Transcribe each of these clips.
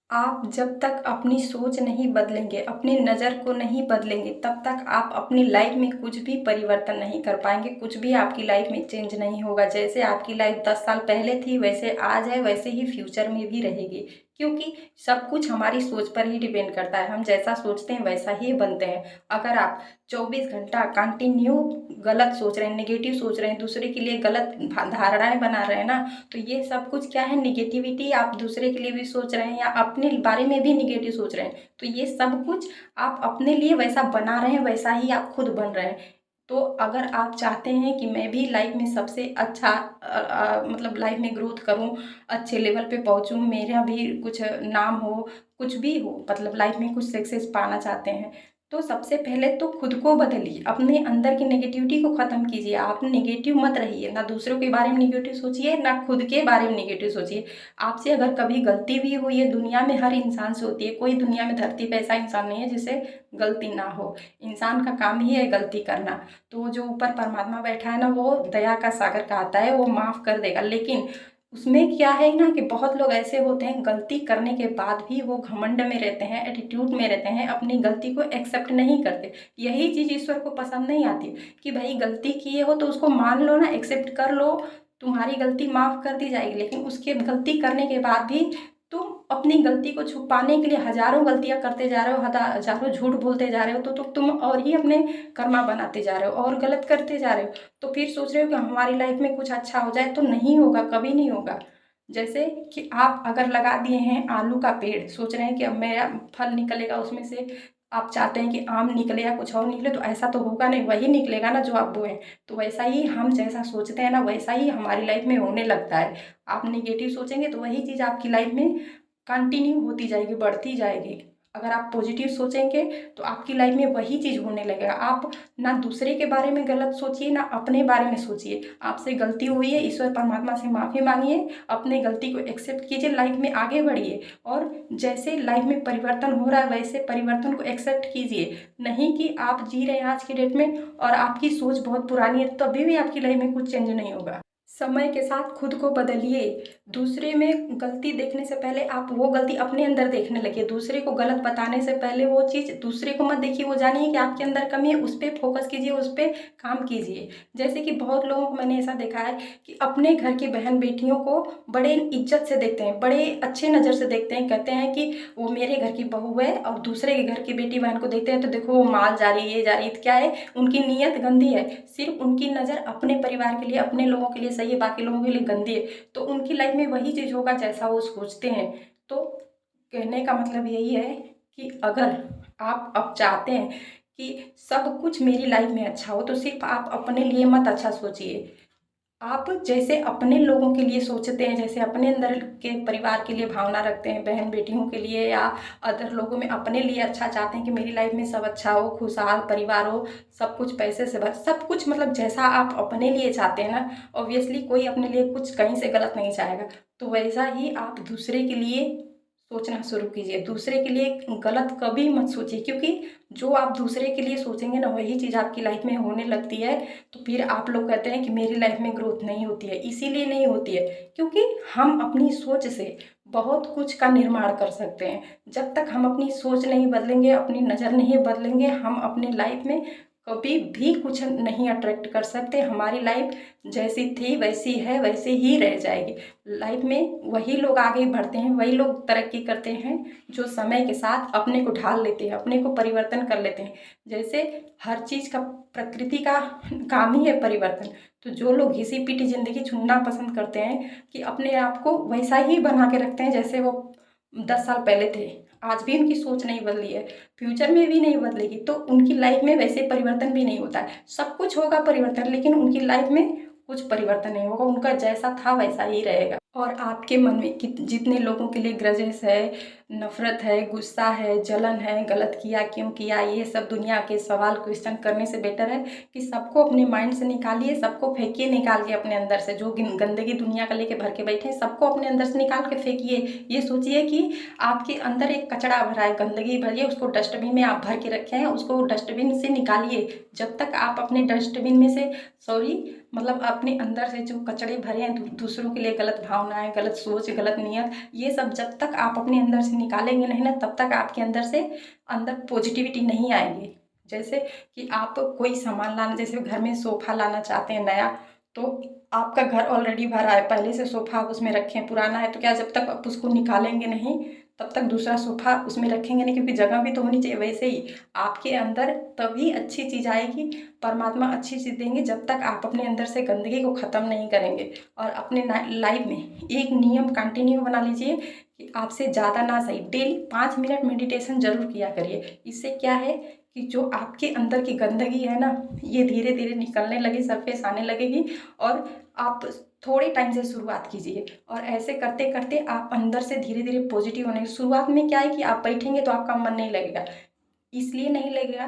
आप जब तक अपनी सोच नहीं बदलेंगे, अपनी नज़र को नहीं बदलेंगे, तब तक आप अपनी लाइफ में कुछ भी परिवर्तन नहीं कर पाएँगे, कुछ भी आपकी लाइफ में चेंज नहीं होगा। जैसे आपकी लाइफ 10 साल पहले थी, वैसे आज है, वैसे ही फ्यूचर में भी रहेगी। क्योंकि सब कुछ हमारी सोच पर ही डिपेंड करता है, हम जैसा सोचते हैं वैसा ही बनते हैं। अगर आप 24 घंटा कंटिन्यू गलत सोच रहे हैं, नेगेटिव सोच रहे हैं, दूसरे के लिए गलत धारणाएँ बना रहे हैं ना, तो ये सब कुछ क्या है, नेगेटिविटी। आप दूसरे के लिए भी सोच रहे हैं या अपने बारे में भी नेगेटिव सोच रहे हैं, तो ये सब कुछ आप अपने लिए वैसा बना रहे हैं, वैसा ही आप खुद बन रहे हैं। तो अगर आप चाहते हैं कि मैं भी लाइफ में सबसे अच्छा मतलब लाइफ में ग्रोथ करूं, अच्छे लेवल पे पहुंचूं, मेरा भी कुछ नाम हो, कुछ भी हो, मतलब लाइफ में कुछ सक्सेस पाना चाहते हैं, तो सबसे पहले तो खुद को बदलिए, अपने अंदर की नेगेटिविटी को ख़त्म कीजिए। आप नेगेटिव मत रहिए, ना दूसरों के बारे में नेगेटिव सोचिए, ना खुद के बारे में नेगेटिव सोचिए। आपसे अगर कभी गलती भी हुई है, दुनिया में हर इंसान से होती है, कोई दुनिया में धरती पे ऐसा इंसान नहीं है जिसे गलती ना हो। इंसान का काम ही है गलती करना। तो वो जो ऊपर परमात्मा बैठा है ना, वो दया का सागर कहता है, वो माफ़ कर देगा। लेकिन उसमें क्या है ना कि बहुत लोग ऐसे होते हैं, गलती करने के बाद भी वो घमंड में रहते हैं, एटीट्यूड में रहते हैं, अपनी गलती को एक्सेप्ट नहीं करते। यही चीज़ ईश्वर को पसंद नहीं आती कि भाई गलती किए हो तो उसको मान लो ना, एक्सेप्ट कर लो, तुम्हारी गलती माफ़ कर दी जाएगी। लेकिन उसके गलती करने के बाद भी तुम अपनी गलती को छुपाने के लिए हजारों गलतियां करते जा रहे हो, हजारों झूठ बोलते जा रहे हो, तो तुम और ही अपने कर्मा बनाते जा रहे हो और गलत करते जा रहे हो। तो फिर सोच रहे हो कि हमारी लाइफ में कुछ अच्छा हो जाए, तो नहीं होगा, कभी नहीं होगा। जैसे कि आप अगर लगा दिए हैं आलू का पेड़, सोच रहे हैं कि अब मेरा फल निकलेगा उसमें से, आप चाहते हैं कि आम निकले या कुछ और निकले, तो ऐसा तो होगा नहीं, वही निकलेगा ना जो आप बोए। तो वैसा ही हम जैसा सोचते हैं ना, वैसा ही हमारी लाइफ में होने लगता है। आप नेगेटिव सोचेंगे तो वही चीज़ आपकी लाइफ में कंटिन्यू होती जाएगी, बढ़ती जाएगी। अगर आप पॉजिटिव सोचेंगे तो आपकी लाइफ में वही चीज़ होने लगेगा। आप ना दूसरे के बारे में गलत सोचिए, ना अपने बारे में सोचिए। आपसे गलती हुई है, ईश्वर परमात्मा से माफ़ी मांगिए, अपने गलती को एक्सेप्ट कीजिए, लाइफ में आगे बढ़िए। और जैसे लाइफ में परिवर्तन हो रहा है, वैसे परिवर्तन को एक्सेप्ट कीजिए। नहीं कि आप जी रहे हैं आज की डेट में और आपकी सोच बहुत पुरानी है, तभी भी आपकी लाइफ में कुछ चेंज नहीं होगा। समय के साथ खुद को बदलिए। दूसरे में गलती देखने से पहले आप वो गलती अपने अंदर देखने लगिए। दूसरे को गलत बताने से पहले वो चीज़ दूसरे को मत देखिए, वो जानिए कि आपके अंदर कमी है, उस पर फोकस कीजिए, उस पर काम कीजिए। जैसे कि बहुत लोगों को मैंने ऐसा देखा है कि अपने घर की बहन बेटियों को बड़े इज्जत से देखते हैं, बड़े अच्छे नज़र से देखते हैं, कहते हैं कि वो मेरे घर की बहू है, और दूसरे के घर की बेटी बहन को देखते हैं तो देखो वो माल जा रही है, ये जा रही है। तो क्या है, उनकी नीयत गंदी है। सिर्फ उनकी नज़र अपने परिवार के लिए, अपने लोगों के लिए सही है, बाकी लोगों के लिए गंदी है। तो उनकी लाइफ में वही चीज़ होगा जैसा वो सोचते हैं। तो कहने का मतलब यही है कि अगर आप अब चाहते हैं कि सब कुछ मेरी लाइफ में अच्छा हो, तो सिर्फ आप अपने लिए मत अच्छा सोचिए। आप जैसे अपने लोगों के लिए सोचते हैं, जैसे अपने अंदर के परिवार के लिए भावना रखते हैं, बहन बेटियों के लिए या अदर लोगों में, अपने लिए अच्छा चाहते हैं कि मेरी लाइफ में सब अच्छा हो, खुशहाल परिवार हो, सब कुछ पैसे से भर, सब कुछ मतलब जैसा आप अपने लिए चाहते हैं ना, ऑब्वियसली कोई अपने लिए कुछ कहीं से गलत नहीं चाहेगा। तो वैसा ही आप दूसरे के लिए सोचना शुरू कीजिए। दूसरे के लिए गलत कभी मत सोचिए, क्योंकि जो आप दूसरे के लिए सोचेंगे ना, वही चीज़ आपकी लाइफ में होने लगती है। तो फिर आप लोग कहते हैं कि मेरी लाइफ में ग्रोथ नहीं होती है। इसीलिए नहीं होती है क्योंकि हम अपनी सोच से बहुत कुछ का निर्माण कर सकते हैं। जब तक हम अपनी सोच नहीं बदलेंगे, अपनी नज़र नहीं बदलेंगे, हम अपनी लाइफ में कभी भी कुछ नहीं अट्रैक्ट कर सकते। हमारी लाइफ जैसी थी वैसी है, वैसे ही रह जाएगी। लाइफ में वही लोग आगे बढ़ते हैं, वही लोग तरक्की करते हैं जो समय के साथ अपने को ढाल लेते हैं, अपने को परिवर्तन कर लेते हैं। जैसे हर चीज़ का, प्रकृति का काम ही है परिवर्तन। तो जो लोग घिसी पिटी ज़िंदगी चुनना पसंद करते हैं कि अपने आप को वैसा ही बना के रखते हैं जैसे वो 10 साल पहले थे, आज भी उनकी सोच नहीं बदली है, फ्यूचर में भी नहीं बदलेगी, तो उनकी लाइफ में वैसे परिवर्तन भी नहीं होता है। सब कुछ होगा परिवर्तन, लेकिन उनकी लाइफ में कुछ परिवर्तन नहीं होगा, उनका जैसा था वैसा ही रहेगा। और आपके मन में जितने लोगों के लिए ग्रजेस है, नफरत है, गुस्सा है, जलन है, गलत किया क्यों किया, ये सब दुनिया के सवाल क्वेश्चन करने से बेटर है कि सबको अपने माइंड से निकालिए, सबको फेंकिए निकाल के अपने अंदर से। जो गंदगी दुनिया का लेके भर के बैठे हैं, सबको अपने अंदर से निकाल के फेंकिए। ये सोचिए कि आपके अंदर एक कचरा भरा है, गंदगी भरी है, उसको डस्टबिन में आप भर के रखे हैं, उसको डस्टबिन से निकालिए। जब तक आप अपने डस्टबिन में से, सॉरी मतलब अपने अंदर से जो कचड़े भरे हैं, दूसरों के लिए गलत भावना भावनाएं, गलत सोच, गलत नियत, ये सब जब तक आप अपने अंदर से निकालेंगे नहीं ना, तब तक आपके अंदर पॉजिटिविटी नहीं आएगी। जैसे कि आप कोई सामान लाना, जैसे घर में सोफ़ा लाना चाहते हैं नया, तो आपका घर ऑलरेडी भरा है, पहले से सोफ़ा आप उसमें रखे हैं, पुराना है, तो क्या जब तक आप उसको निकालेंगे नहीं तब तक दूसरा सोफ़ा उसमें रखेंगे नहीं, क्योंकि जगह भी तो होनी चाहिए। वैसे ही आपके अंदर तभी अच्छी चीज़ आएगी, परमात्मा अच्छी चीज़ देंगे, जब तक आप अपने अंदर से गंदगी को ख़त्म नहीं करेंगे। और अपने लाइफ में एक नियम कंटिन्यू बना लीजिए कि आपसे ज़्यादा ना सही, डेली 5 मिनट मेडिटेशन ज़रूर किया करिए। इससे क्या है कि जो आपके अंदर की गंदगी है ना, ये धीरे धीरे निकलने लगी, सरफेस आने लगेगी। और आप थोड़े टाइम से शुरुआत कीजिए, और ऐसे करते करते आप अंदर से धीरे धीरे पॉजिटिव होने। शुरुआत में क्या है कि आप बैठेंगे तो आपका मन नहीं लगेगा, इसलिए नहीं लगेगा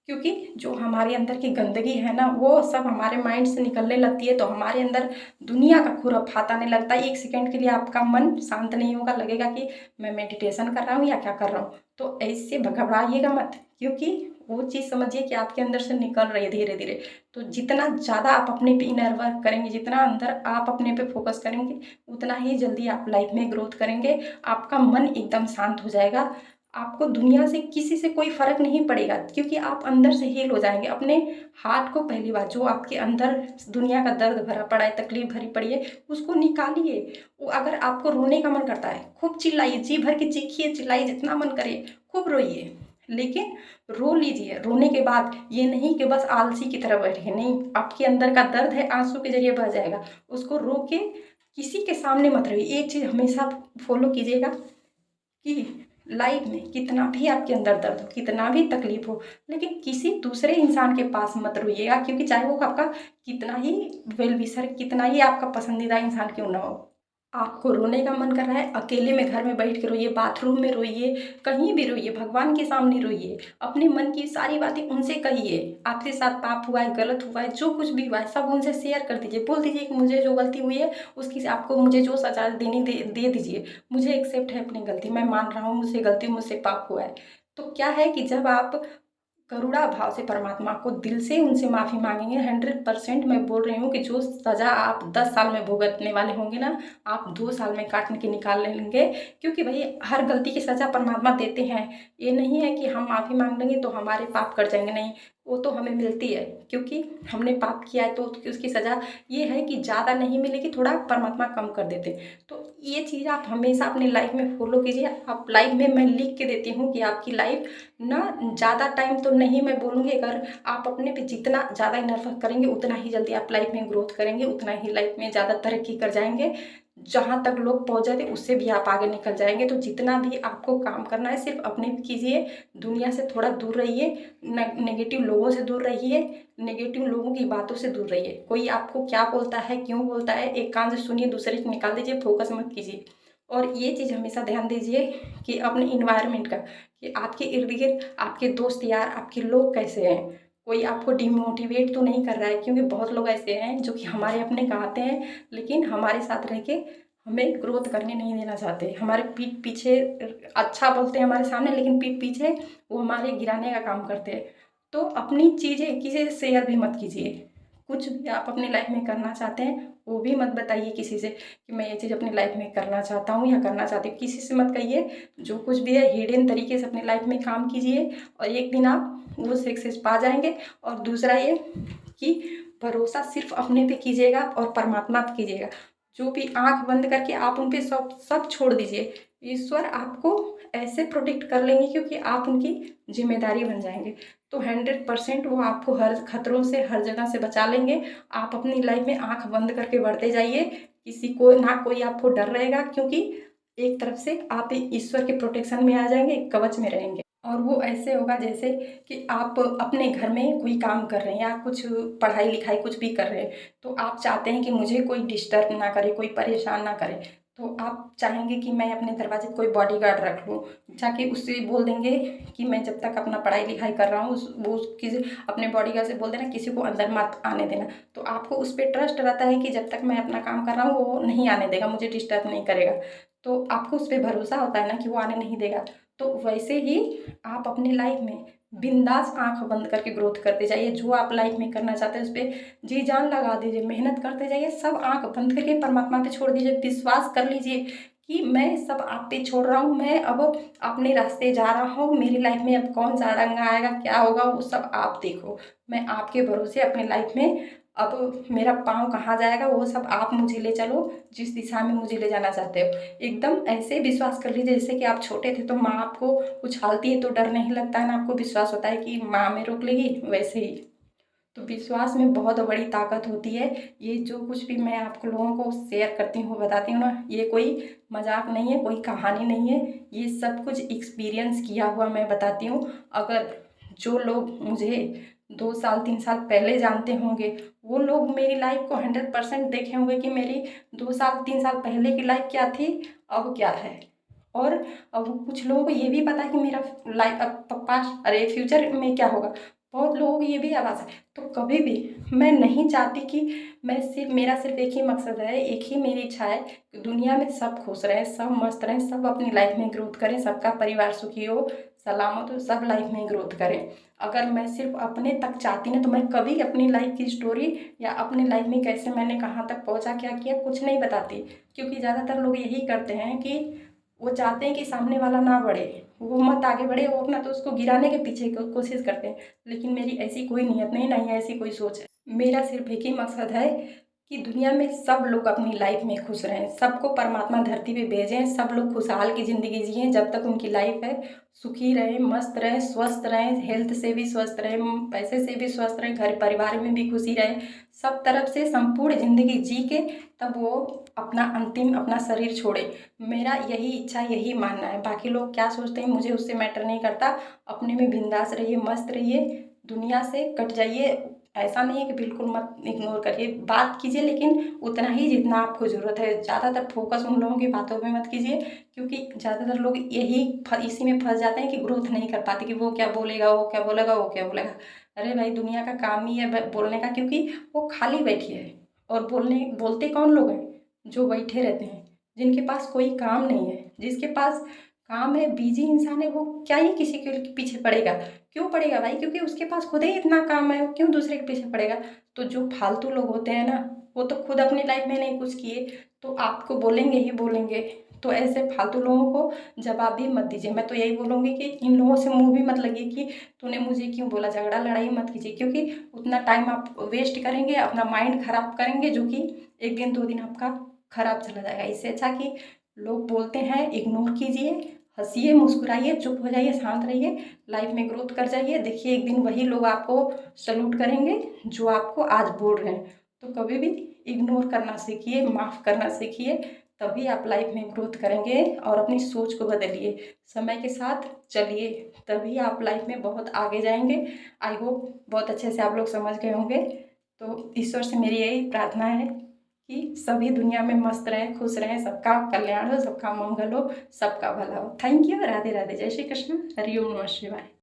क्योंकि जो हमारे अंदर की गंदगी है ना, वो सब हमारे माइंड से निकलने लगती है, तो हमारे अंदर दुनिया का खुराफात आने लगता है। 1 सेकंड के लिए आपका मन शांत नहीं होगा, लगेगा कि मैं मेडिटेशन कर रहा हूँ या क्या कर रहा हूँ। तो ऐसे घबराइएगा मत, क्योंकि वो चीज़ समझिए कि आपके अंदर से निकल रही है धीरे धीरे। तो जितना ज़्यादा आप अपने पे इनर वर्क करेंगे, जितना अंदर आप अपने पे फोकस करेंगे, उतना ही जल्दी आप लाइफ में ग्रोथ करेंगे। आपका मन एकदम शांत हो जाएगा, आपको दुनिया से किसी से कोई फ़र्क नहीं पड़ेगा, क्योंकि आप अंदर से हील हो जाएंगे। अपने हार्ट को पहली बात, जो आपके अंदर दुनिया का दर्द भरा पड़ा है, तकलीफ भरी पड़ी है, उसको निकालिए। वो अगर आपको रोने का मन करता है, खूब चिल्लाइए, जी भर के चीखिए, चिल्लाइए, जितना मन करे खूब रोइए, लेकिन रो लीजिए। रोने के बाद ये नहीं कि बस आलसी की तरह बैठे, नहीं, आपके अंदर का दर्द है, आंसू के जरिए बह जाएगा, उसको रो के किसी के सामने मत रहिए। एक चीज़ हमेशा फॉलो कीजिएगा कि लाइफ में कितना भी आपके अंदर दर्द हो, कितना भी तकलीफ हो, लेकिन किसी दूसरे इंसान के पास मत रोइएगा, क्योंकि चाहे वो आपका कितना ही वेल विशर, कितना ही आपका पसंदीदा इंसान क्यों ना हो, आपको रोने का मन कर रहा है, अकेले में घर में बैठ के रोइए, बाथरूम में रोइए, कहीं भी रोइए, भगवान के सामने रोइए, अपने मन की सारी बातें उनसे कहिए। आपके साथ पाप हुआ है, गलत हुआ है, जो कुछ भी हुआ है, सब उनसे शेयर कर दीजिए। बोल दीजिए कि मुझे जो गलती हुई है उसकी आपको मुझे जो सजा देनी दे दीजिए, मुझे एक्सेप्ट है अपनी गलती, मैं मान रहा हूँ मुझसे गलती, मुझसे पाप हुआ है। तो क्या है कि जब आप करुणा भाव से परमात्मा को दिल से उनसे माफ़ी मांगेंगे, 100% मैं बोल रही हूँ कि जो सज़ा आप 10 साल में भुगतने वाले होंगे ना, आप 2 साल में काट के निकाल लेंगे। क्योंकि भाई हर गलती की सज़ा परमात्मा देते हैं, ये नहीं है कि हम माफ़ी मांग लेंगे तो हमारे पाप कट जाएंगे, नहीं, वो तो हमें मिलती है, क्योंकि हमने पाप किया है, तो उसकी सज़ा ये है कि ज़्यादा नहीं मिलेगी, थोड़ा परमात्मा कम कर देते। तो ये चीज़ आप हमेशा अपनी लाइफ में फॉलो कीजिए। आप लाइफ में, मैं लिख के देती हूँ कि आपकी लाइफ ना, ज़्यादा टाइम तो नहीं मैं बोलूँगी, अगर आप अपने पे जितना ज़्यादा इनर वर्क करेंगे, उतना ही जल्दी आप लाइफ में ग्रोथ करेंगे, उतना ही लाइफ में ज़्यादा तरक्की कर जाएंगे। जहाँ तक लोग पहुँच जाते उससे भी आप आगे निकल जाएंगे। तो जितना भी आपको काम करना है सिर्फ अपने पे कीजिए, दुनिया से थोड़ा दूर रहिए, नेगेटिव लोगों से दूर रहिए, नेगेटिव लोगों की बातों से दूर रहिए। कोई आपको क्या बोलता है, क्यों बोलता है, एक कान से सुनिए, दूसरे से निकाल दीजिए, फोकस मत कीजिए। और ये चीज़ हमेशा ध्यान दीजिए कि अपने इन्वायरमेंट का, कि आपके इर्द गिर्द आपके दोस्त यार, आपके लोग कैसे हैं, कोई आपको डिमोटिवेट तो नहीं कर रहा है, क्योंकि बहुत लोग ऐसे हैं जो कि हमारे अपने गाते हैं, लेकिन हमारे साथ रह के हमें ग्रोथ करने नहीं देना चाहते। हमारे पीठ पीछे अच्छा बोलते हैं हमारे सामने, लेकिन पीठ पीछे वो हमारे गिराने का काम करते हैं। तो अपनी चीज़ें किसी से शेयर भी मत कीजिए। कुछ भी आप अपनी लाइफ में करना चाहते हैं वो भी मत बताइए किसी से कि मैं ये चीज़ अपनी लाइफ में करना चाहता हूँ या करना चाहती हूँ, किसी से मत कहिए। जो कुछ भी है हिडन तरीके से अपनी लाइफ में काम कीजिए, और एक दिन आप वो सक्सेस पा जाएंगे। और दूसरा ये कि भरोसा सिर्फ अपने पे कीजिएगा और परमात्मा पे कीजिएगा। जो भी आंख बंद करके आप उन पे सब छोड़ दीजिए, ईश्वर आपको ऐसे प्रोटेक्ट कर लेंगे, क्योंकि आप उनकी जिम्मेदारी बन जाएंगे। तो 100% वो आपको हर खतरों से, हर जगह से बचा लेंगे। आप अपनी लाइफ में आंख बंद करके बढ़ते जाइए, किसी को ना कोई आपको डर रहेगा, क्योंकि एक तरफ से आप ईश्वर के प्रोटेक्शन में आ जाएंगे, कवच में रहेंगे। और वो ऐसे होगा जैसे कि आप अपने घर में कोई काम कर रहे हैं या कुछ पढ़ाई लिखाई कुछ भी कर रहे हैं, तो आप चाहते हैं कि मुझे कोई डिस्टर्ब ना करे, कोई परेशान ना करे, तो आप चाहेंगे कि मैं अपने दरवाजे पे कोई बॉडीगार्ड रख लूँ, जाके उससे बोल देंगे कि मैं जब तक अपना पढ़ाई लिखाई कर रहा हूँ, किसी अपने बॉडीगार्ड से बोल देना किसी को अंदर मत आने देना। तो आपको उस पर ट्रस्ट रहता है कि जब तक मैं अपना काम कर रहा हूँ वो नहीं आने देगा, मुझे डिस्टर्ब नहीं करेगा। तो आपको उस पर भरोसा होता है ना कि वो आने नहीं देगा। तो वैसे ही आप अपनी लाइफ में बिंदास आंख बंद करके ग्रोथ करते जाइए। जो आप लाइफ में करना चाहते हैं उस पर जी जान लगा दीजिए, मेहनत करते जाइए। सब आंख बंद करके परमात्मा पे छोड़ दीजिए। विश्वास कर लीजिए कि मैं सब आप पे छोड़ रहा हूँ, मैं अब अपने रास्ते जा रहा हूँ। मेरी लाइफ में अब कौन सा रंग आएगा, क्या होगा, वो सब आप देखो। मैं आपके भरोसे अपनी लाइफ में, अब मेरा पाँव कहाँ जाएगा वो सब आप मुझे ले चलो, जिस दिशा में मुझे ले जाना चाहते हो। एकदम ऐसे विश्वास कर लीजिए जैसे कि आप छोटे थे तो माँ आपको उछालती है तो डर नहीं लगता है ना, आपको विश्वास होता है कि माँ में रोक लेगी, वैसे ही। तो विश्वास में बहुत बड़ी ताकत होती है। ये जो कुछ भी मैं आपको लोगों को शेयर करती हूँ, बताती हूँ ना, ये कोई मजाक नहीं है, कोई कहानी नहीं है, ये सब कुछ एक्सपीरियंस किया हुआ मैं बताती हूँ। अगर जो लोग मुझे 2 साल 3 साल पहले जानते होंगे, वो लोग मेरी लाइफ को 100% देखे होंगे कि मेरी 2 साल 3 साल पहले की लाइफ क्या थी, अब क्या है। और अब कुछ लोगों को ये भी पता है कि मेरा लाइफ अब पास्ट अरे फ्यूचर में क्या होगा। बहुत लोगों को ये भी आवाज़ है। तो कभी भी मैं नहीं चाहती कि मैं सिर्फ, मेरा सिर्फ एक ही मकसद है, एक ही मेरी इच्छा है कि दुनिया में सब खुश रहें, सब मस्त रहें, सब अपनी लाइफ में ग्रोथ करें, सबका परिवार सुखी हो, सलामत हो, सब लाइफ में ग्रोथ करें। अगर मैं सिर्फ अपने तक चाहती ना तो मैं कभी अपनी लाइफ की स्टोरी या अपनी लाइफ में कैसे मैंने कहाँ तक पहुँचा, क्या किया, कुछ नहीं बताती। क्योंकि ज़्यादातर लोग यही करते हैं कि वो चाहते हैं कि सामने वाला ना बढ़े, वो मत आगे बढ़े, वो अपना तो उसको गिराने के पीछे कोशिश करते हैं। लेकिन मेरी ऐसी कोई नीयत नहीं, ना ही ऐसी कोई सोच है। मेरा सिर्फ एक ही मकसद है कि दुनिया में सब लोग अपनी लाइफ में खुश रहें, सबको परमात्मा धरती पे भेजें, सब लोग खुशहाल की ज़िंदगी जिएं जब तक उनकी लाइफ है। सुखी रहें, मस्त रहें, स्वस्थ रहें, हेल्थ से भी स्वस्थ रहें, पैसे से भी स्वस्थ रहें, घर परिवार में भी खुशी रहें, सब तरफ से संपूर्ण ज़िंदगी जी के तब वो अपना अंतिम अपना शरीर छोड़े। मेरा यही इच्छा, यही मानना है। बाकी लोग क्या सोचते हैं मुझे उससे मैटर नहीं करता। अपने में बिंदास रहिए, मस्त रहिए, दुनिया से कट जाइए। ऐसा नहीं है कि बिल्कुल मत इग्नोर करिए, बात कीजिए लेकिन उतना ही जितना आपको ज़रूरत है। ज़्यादातर फोकस उन लोगों की बातों पे मत कीजिए, क्योंकि ज़्यादातर लोग इसी में फंस जाते हैं कि ग्रोथ नहीं कर पाते, कि वो क्या बोलेगा, वो क्या बोलेगा, वो क्या बोलेगा। अरे भाई, दुनिया का काम ही है बोलने का, क्योंकि वो खाली बैठी है। और बोलते कौन लोग हैं? जो बैठे रहते हैं, जिनके पास कोई काम नहीं है। जिसके पास काम है, बिजी इंसान है, वो क्या ही किसी के पीछे पड़ेगा? क्यों पड़ेगा भाई? क्योंकि उसके पास खुद ही इतना काम है, वो क्यों दूसरे के पीछे पड़ेगा? तो जो फालतू लोग होते हैं ना, वो तो खुद अपनी लाइफ में नहीं कुछ किए तो आपको बोलेंगे ही बोलेंगे। तो ऐसे फालतू लोगों को जवाब भी मत दीजिए। मैं तो यही बोलूँगी कि इन लोगों से मुंह भी मत लगिए कि तूने मुझे क्यों बोला। झगड़ा लड़ाई मत कीजिए, क्योंकि उतना टाइम आप वेस्ट करेंगे, अपना माइंड खराब करेंगे, जो कि 1 दिन 2 दिन आपका खराब चला जाएगा। इससे अच्छा कि लोग बोलते हैं इग्नोर कीजिए, हंसिए, मुस्कुराइए, चुप हो जाइए, शांत रहिए, लाइफ में ग्रोथ कर जाइए। देखिए एक दिन वही लोग आपको सल्यूट करेंगे जो आपको आज बोल रहे हैं। तो कभी भी इग्नोर करना सीखिए, माफ़ करना सीखिए, तभी आप लाइफ में ग्रोथ करेंगे। और अपनी सोच को बदलिए, समय के साथ चलिए, तभी आप लाइफ में बहुत आगे जाएंगे। आई होप बहुत अच्छे से आप लोग समझ गए होंगे। तो ईश्वर से मेरी यही प्रार्थना है कि सभी दुनिया में मस्त रहें, खुश रहें, सबका कल्याण हो, सबका मंगल हो, सबका भला हो। Thank you. राधे राधे, जय श्री कृष्ण, हरि ओम नमः शिवाय।